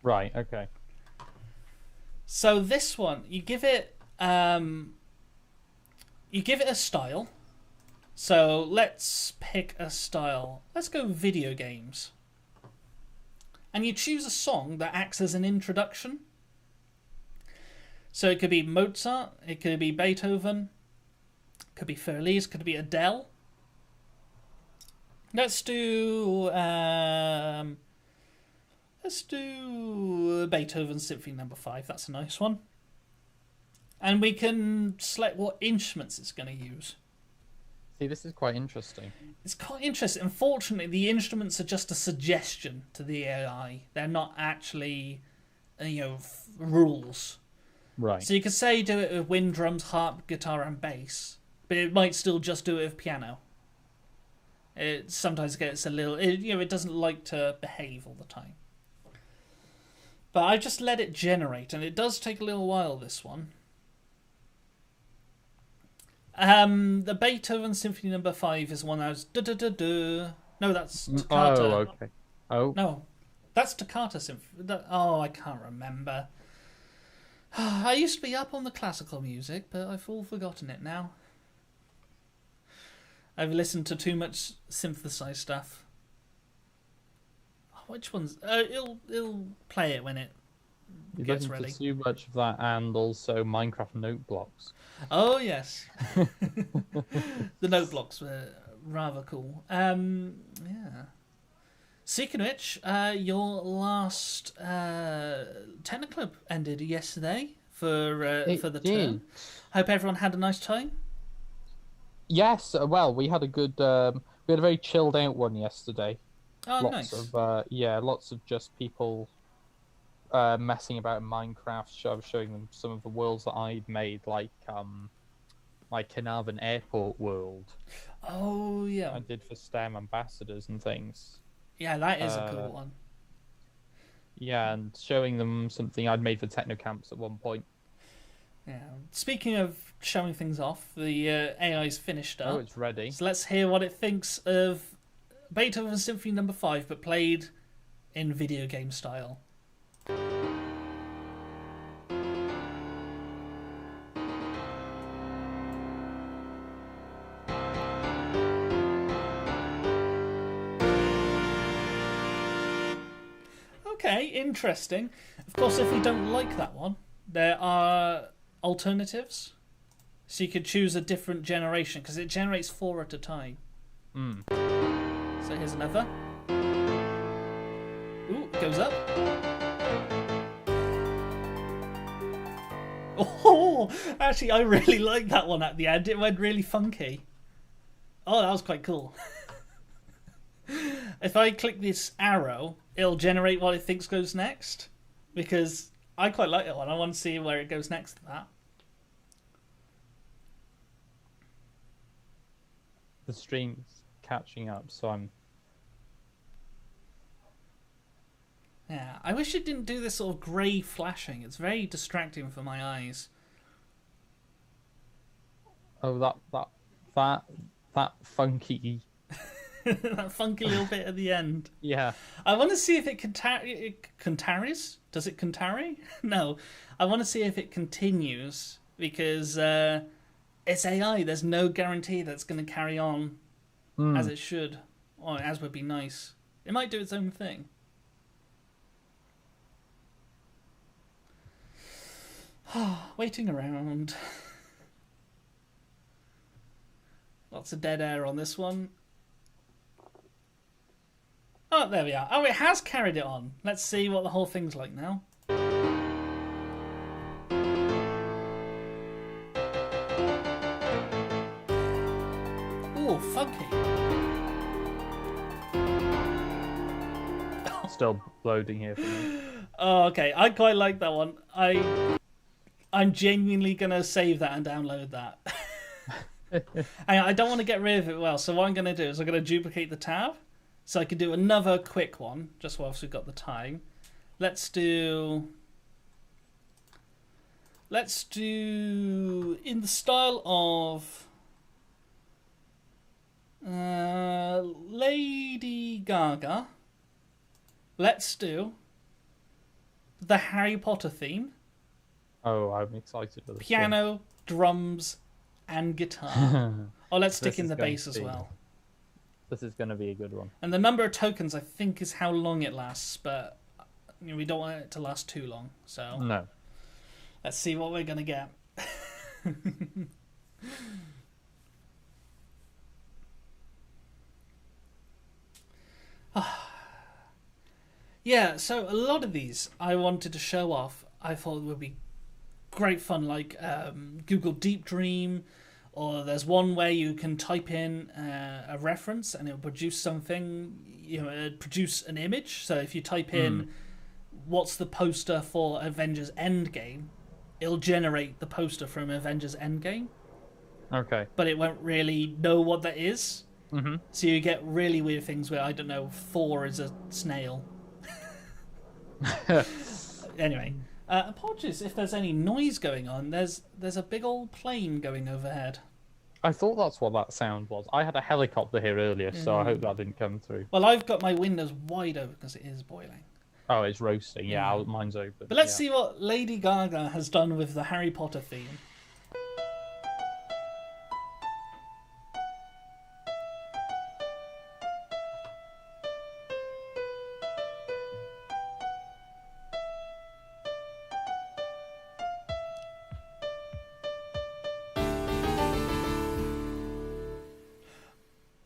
Right, okay. So this one, you give it a style. So let's pick a style. Let's go video games. And you choose a song that acts as an introduction. So it could be Mozart, it could be Beethoven, it could be Furley's, it could be Adele. Let's do Beethoven's Symphony No. 5. That's a nice one. And we can select what instruments it's going to use. See, this is quite interesting. It's quite interesting. Unfortunately, the instruments are just a suggestion to the AI. They're not actually, rules. Right. So you could say do it with wind, drums, harp, guitar, and bass, but it might still just do it with piano. It sometimes gets a little... It doesn't like to behave all the time. But I just let it generate, and it does take a little while, this one. The Beethoven Symphony No. 5 is one that was... No, that's Toccata. Oh, okay. Oh. No, that's Toccata Symphony. I can't remember. I used to be up on the classical music, but I've all forgotten it now. I've listened to too much synthesized stuff. Which one's... it'll play it when it You gets listen ready. to too much of that, and also Minecraft note blocks. Oh, yes. The note blocks were rather cool. Yeah. Speaking of which, your last Technoclub ended yesterday for the term. Hope everyone had a nice time. Yes, well, we had a good, we had a very chilled out one yesterday. Oh, Lots nice. of, lots of just people messing about in Minecraft. I was showing them some of the worlds that I'd made, like Carnarvon Airport world. Oh, yeah. I did for STEM ambassadors and things. Yeah, that is a cool one. Yeah, and showing them something I'd made for Techno Camps at one point. Yeah. Speaking of showing things off, the AI's finished up. Oh, it's ready. So let's hear what it thinks of Beethoven Symphony No. 5, but played in video game style. Okay, interesting. Of course, if you don't like that one, there are alternatives. So you could choose a different generation, because it generates 4 at a time. So here's another. Ooh, it goes up. Oh, actually, I really like that one at the end. It went really funky. Oh, that was quite cool. If I click this arrow, it'll generate what it thinks goes next. Because I quite like that one. I want to see where it goes next to that. The stream's catching up, so I'm... Yeah, I wish it didn't do this sort of grey flashing. It's very distracting for my eyes. Oh, that funky... That funky little bit at the end. Yeah. I want to see if it Contaris? Does it Contari? No. I want to see if it continues, because it's AI. There's no guarantee that's going to carry on as it should, or as would be nice. It might do its own thing. Waiting around. Lots of dead air on this one. Oh, there we are. Oh, it has carried it on. Let's see what the whole thing's like now. Ooh, funky. Still loading here for me. Oh, okay. I quite like that one. I'm genuinely going to save that and download that. I don't want to get rid of it well, so what I'm going to do is I'm going to duplicate the tab. So I can do another quick one, just whilst we've got the time. Let's do in the style of Lady Gaga. Let's do the Harry Potter theme. Oh, I'm excited for this Piano, drums, and guitar. Oh, let's stick This in is the going bass to as be- well. This is going to be a good one. And the number of tokens, I think, is how long it lasts, but we don't want it to last too long. So No. let's see what we're going to get. Yeah, so a lot of these I wanted to show off. I thought would be great fun, like Google Deep Dream, or there's one where you can type in a reference and it'll produce something, it'll produce an image. So if you type in what's the poster for Avengers Endgame, it'll generate the poster from Avengers Endgame, Okay. but it won't really know what that is. Mm-hmm. So you get really weird things where, I don't know, Thor is a snail. Anyway, apologies if there's any noise going on. There's a big old plane going overhead. I thought that's what that sound was. I had a helicopter here earlier, so I hope that didn't come through. Well, I've got my windows wide open because it is boiling. Oh, it's roasting. Yeah, mine's open. But let's yeah. see what Lady Gaga has done with the Harry Potter theme.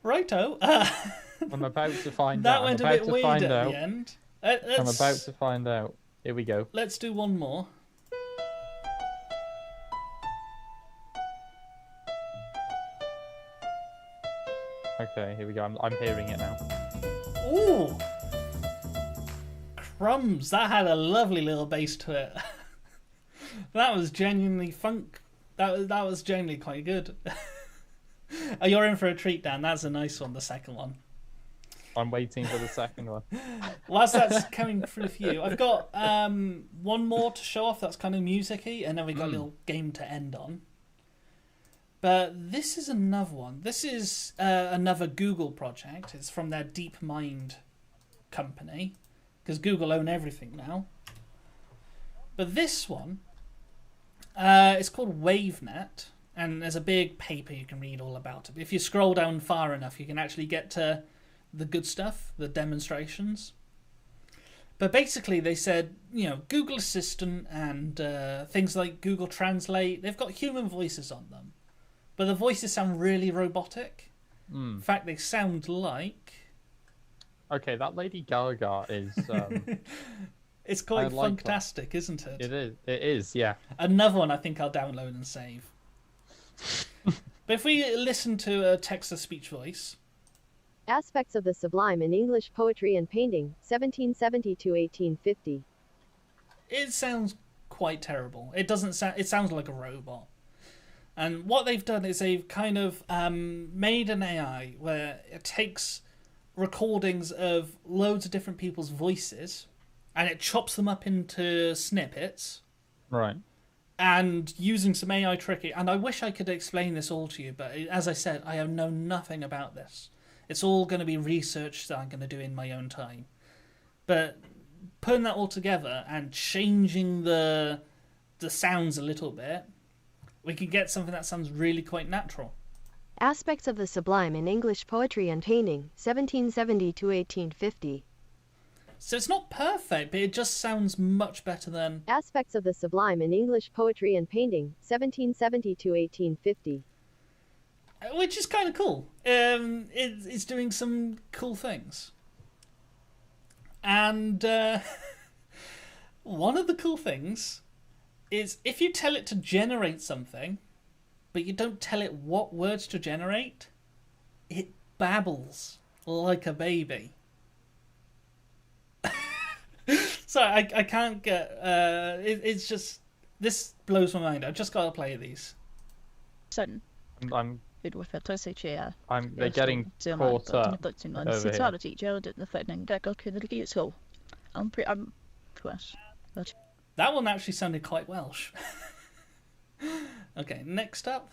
Righto. I'm about to find that out. went I'm a about bit to weird find at out. the end. I'm about to find out. Here we go. Let's do one more. Okay, here we go. I'm hearing it now. Ooh! Crumbs! That had a lovely little bass to it. That was genuinely funk. That was genuinely quite good. Oh, you're in for a treat, Dan. That's a nice one, the second one. I'm waiting for the second one. Whilst that's coming through for you, I've got one more to show off that's kind of music-y, and then we've got a little game to end on. But this is another one. This is another Google project. It's from their DeepMind company, because Google own everything now. But this one, it's called WaveNet, and there's a big paper you can read all about it. If you scroll down far enough, you can actually get to the good stuff, the demonstrations. But basically they said, Google Assistant and things like Google Translate, they've got human voices on them. But the voices sound really robotic. In fact, they sound like... Okay, that Lady Gaga is... It's quite like fantastic, isn't it? It is, yeah. Another one I think I'll download and save. But if we listen to a text-to-speech voice... Aspects of the Sublime in English Poetry and Painting, 1770 to 1850. It sounds quite terrible. It doesn't sound... It sounds like a robot. And what they've done is they've kind of made an AI where it takes recordings of loads of different people's voices and it chops them up into snippets. Right. And using some AI trickery. And I wish I could explain this all to you, but as I said, I have known nothing about this. It's all going to be research that I'm going to do in my own time. But putting that all together and changing the sounds a little bit, we can get something that sounds really quite natural. Aspects of the Sublime in English Poetry and Painting, 1770 to 1850. So it's not perfect, but it just sounds much better than... Aspects of the Sublime in English Poetry and Painting, 1770 to 1850. Which is kind of cool. It's doing some cool things. And one of the cool things is if you tell it to generate something, but you don't tell it what words to generate, it babbles like a baby. Sorry, I can't get... it's just... This blows my mind. I've just got to play these. Sen I'm hudvårdsfältare säger they're getting caught up over here. I'm fresh. That one actually sounded quite Welsh. Okay, next up.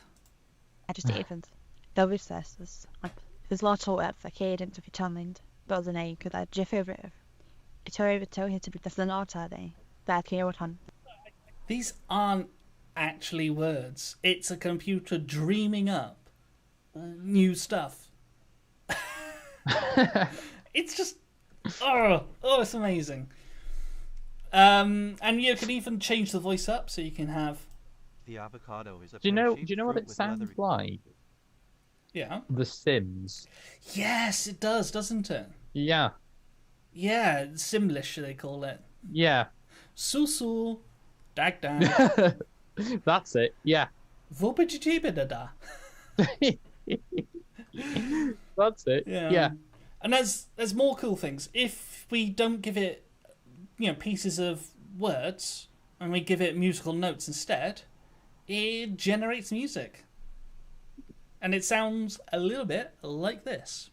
Just event. Där vistas att hus lot så att cadence of challenge but the name could I Jeff over it over to hit to be the not day that clear what on. These aren't actually words. It's a computer dreaming up new stuff. It's just it's amazing. And you can even change the voice up so you can have... The avocado is a Do you know what it sounds like? Yeah. The Sims. Yes, it does, doesn't it? Yeah. Yeah, Simlish they call it. Yeah. Susu. Dag dag. That's it, yeah. Vobajijibidada. That's it. Yeah. And there's more cool things. If we don't give it pieces of words and we give it musical notes instead, it generates music. And it sounds a little bit like this.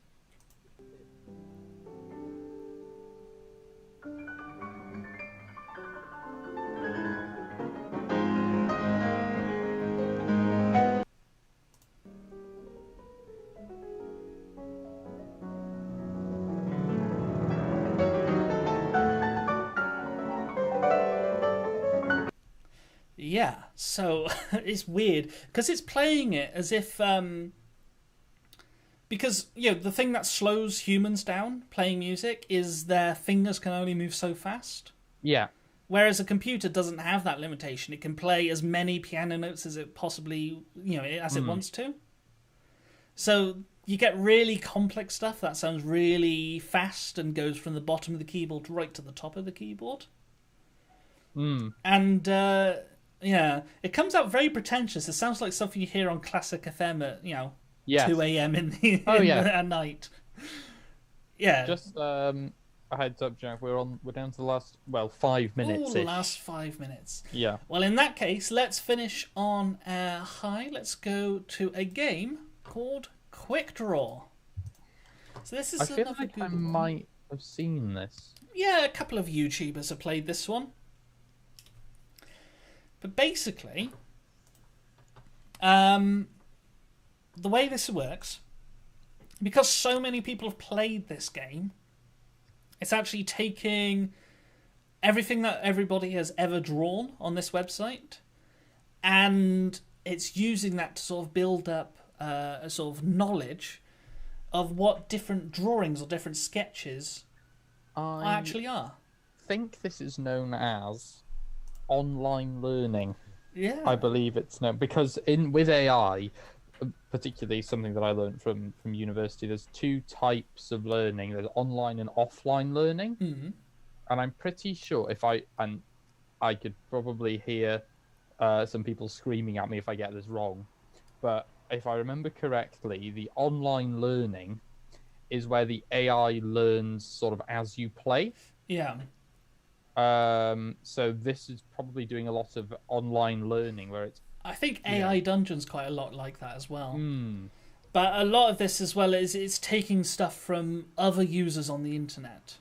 Yeah, so it's weird because it's playing it as if because the thing that slows humans down playing music is their fingers can only move so fast. Yeah. Whereas a computer doesn't have that limitation. It can play as many piano notes as it possibly, as it wants to. So you get really complex stuff that sounds really fast and goes from the bottom of the keyboard right to the top of the keyboard. And, it comes out very pretentious. It sounds like something you hear on Classic FM at, 2 a.m. at night. Yeah. Just a heads up, Jack. We're down to the last 5 minutes. The last 5 minutes. Yeah. Well, in that case, let's finish on a high. Let's go to a game called Quick Draw. So this is I feel like Google I might have seen this. Yeah, a couple of YouTubers have played this one. But basically, the way this works, because so many people have played this game, it's actually taking everything that everybody has ever drawn on this website, and it's using that to sort of build up a sort of knowledge of what different drawings or different sketches actually are. I think this is known as online learning. Yeah. I believe it's known because with AI, particularly something that I learned from university, there's two types of learning. There's online and offline learning. Mm-hmm. And I'm pretty sure I could probably hear some people screaming at me if I get this wrong, but if I remember correctly, the online learning is where the AI learns sort of as you play. Yeah. So this is probably doing a lot of online learning where it's... I think AI Dungeon's quite a lot like that as well. But a lot of this as well is it's taking stuff from other users on the internet,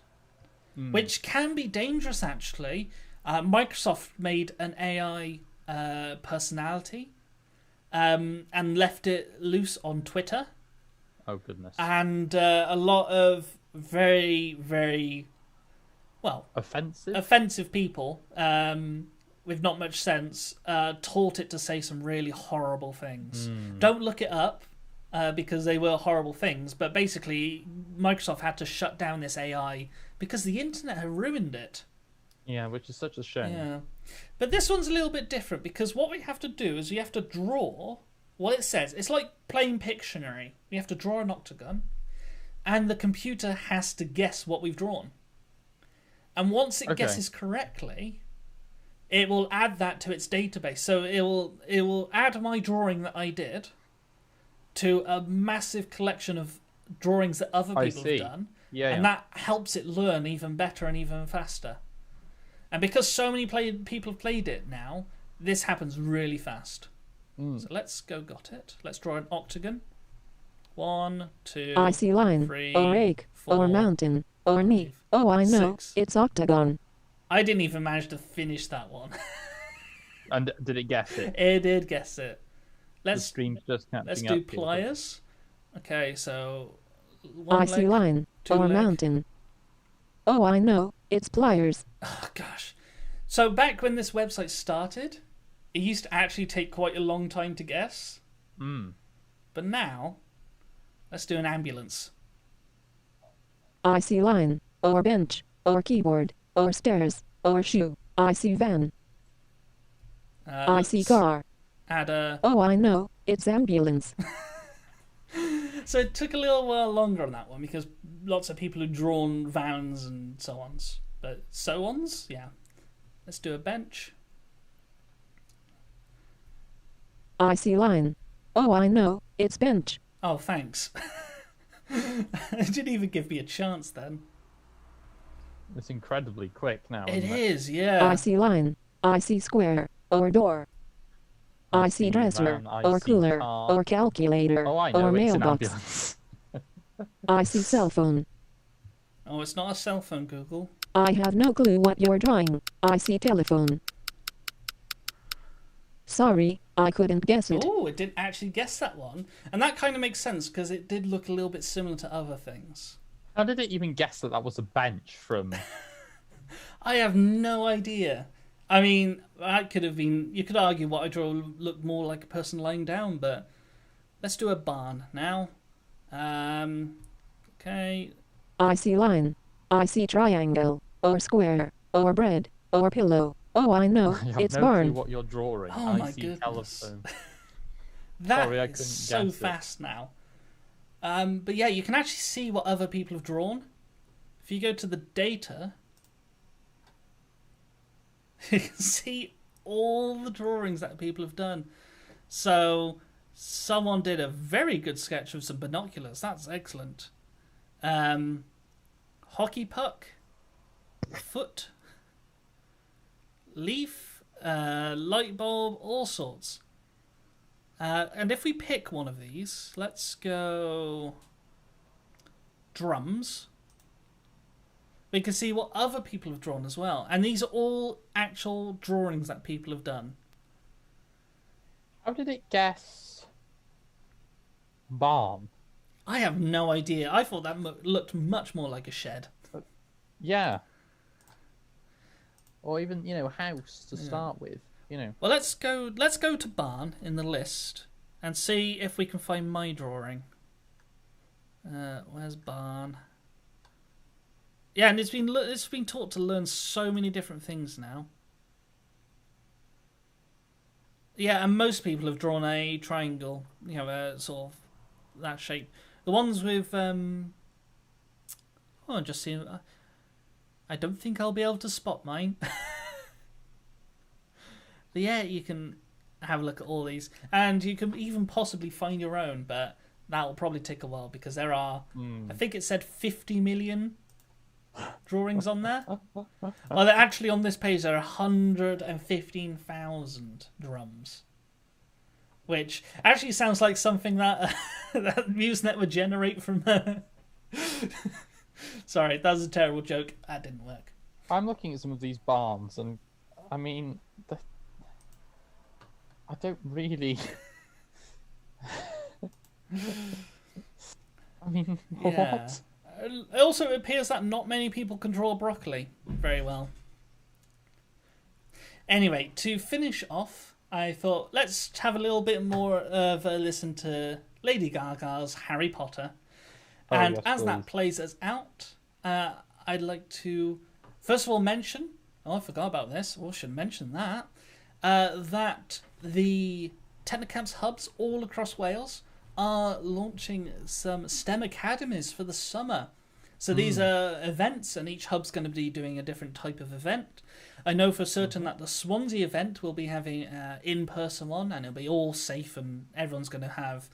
which can be dangerous actually. Microsoft made an AI personality and left it loose on Twitter. Oh, goodness. And a lot of very, very, offensive people with not much sense taught it to say some really horrible things. Don't look it up because they were horrible things, but basically Microsoft had to shut down this AI because the internet had ruined it. Yeah, which is such a shame. Yeah. But this one's a little bit different because what we have to do is we have to draw what it says. It's like playing Pictionary. We have to draw an octagon and the computer has to guess what we've drawn. And once it guesses correctly, it will add that to its database. So it will add my drawing that I did to a massive collection of drawings that other people have done. And that helps it learn even better and even faster. And because so many people have played it now, this happens really fast. So let's go got it. Let's draw an octagon. 1, 2, I see line, 3, or egg, 4, or mountain, or knee. Oh, I know, 6. it's octagon. I didn't even manage to finish that one. And did it guess it? It did guess it. The stream's just catching let's up do here. pliers. Okay, so I see line, or mountain. Oh, I know, it's pliers. Oh, gosh. So back when this website started, it used to actually take quite a long time to guess. But now, let's do an ambulance. I see line, or bench, or keyboard, or stairs, or shoe. I see van. I see car. Add a... Oh, I know, it's ambulance. So it took a little while longer on that one because lots of people had drawn vans and so-ons. But so-ons? Yeah. Let's do a bench. I see line. Oh, I know, it's bench. Oh, thanks. It didn't even give me a chance then. It's incredibly quick now. It isn't is, yeah. I see line. I see square, or door. I see dresser, van, I or see cooler, car. or calculator, Oh, I know, or it's an mailbox. ambulance. I see cell phone. Oh, it's not a cell phone, Google. I have no clue what you're drawing. I see telephone. Sorry, I couldn't guess it. Oh, it didn't actually guess that one. And that kind of makes sense because it did look a little bit similar to other things. How did it even guess that was a bench from... I have no idea. I mean, that could have been... You could argue what I draw looked more like a person lying down, but let's do a barn now. Okay. I see line. I see triangle, or square, or bread, or pillow. Oh, I know, I have it's no clue barn. what you're drawing. Oh I my see goodness. telephone. That Sorry, I is couldn't so guess it. fast now. But yeah, you can actually see what other people have drawn. If you go to the data, you can see all the drawings that people have done. So someone did a very good sketch of some binoculars. That's excellent. Hockey puck, foot, leaf, light bulb, all sorts. And if we pick one of these, let's go drums. We can see what other people have drawn as well. And these are all actual drawings that people have done. How did it guess barn? I have no idea. I thought that looked much more like a shed. Yeah. Or even, house to start with. Well, let's go to barn in the list and see if we can find my drawing. Where's barn? Yeah, and it's been taught to learn so many different things now. Yeah, and most people have drawn a triangle, sort of that shape. The ones with just seeing. I don't think I'll be able to spot mine. But yeah, you can have a look at all these, and you can even possibly find your own, but that will probably take a while because there are, I think it said 50 million drawings on there. Well, actually on this page there are 115,000 drums, which actually sounds like something that that MuseNet would generate from. Sorry, that was a terrible joke. That didn't work. I'm looking at some of these barns, and I mean, I don't really. I mean, Yeah. what? Also, it appears that not many people can draw broccoli very well. Anyway, to finish off, I thought let's have a little bit more of a listen to Lady Gaga's Harry Potter. And yes, as that please. plays us out, I'd like to first of all mention, I forgot about this, I should mention that, that the Technocamps hubs all across Wales are launching some STEM academies for the summer. So these are events, and each hub's going to be doing a different type of event. I know for certain that the Swansea event will be having an in-person one, and it'll be all safe, and everyone's going to have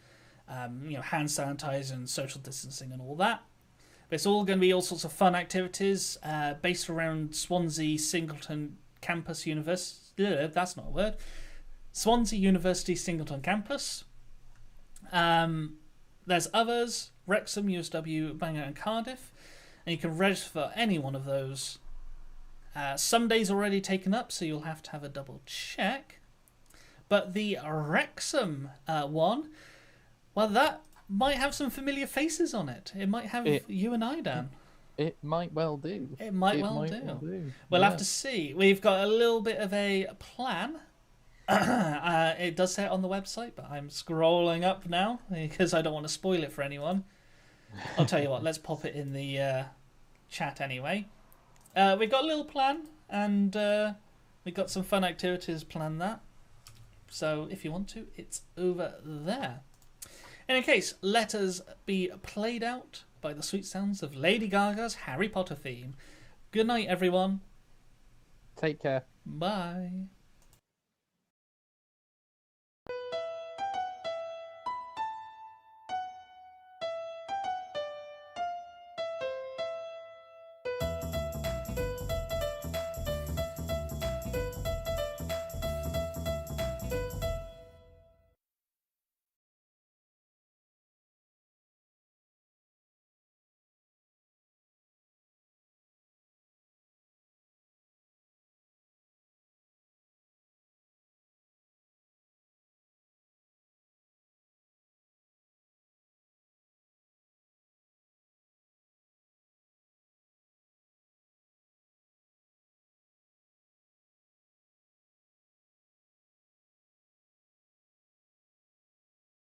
hand sanitizer and social distancing and all that. But it's all going to be all sorts of fun activities based around Swansea Singleton Campus University. That's not a word. Swansea University Singleton Campus. There's others, Wrexham, USW, Bangor and Cardiff, and you can register for any one of those. Some days already taken up, so you'll have to have a double check. But the Wrexham one, well, that might have some familiar faces on it. It might have you and I, Dan. It might well do. It might well do. We'll have to see. We've got a little bit of a plan. It does say it on the website, but I'm scrolling up now because I don't want to spoil it for anyone. I'll tell you what, let's pop it in the chat anyway. We've got a little plan, and we've got some fun activities planned that. So if you want to, it's over there. In any case, let us be played out by the sweet sounds of Lady Gaga's Harry Potter theme. Good night, everyone. Take care. Bye.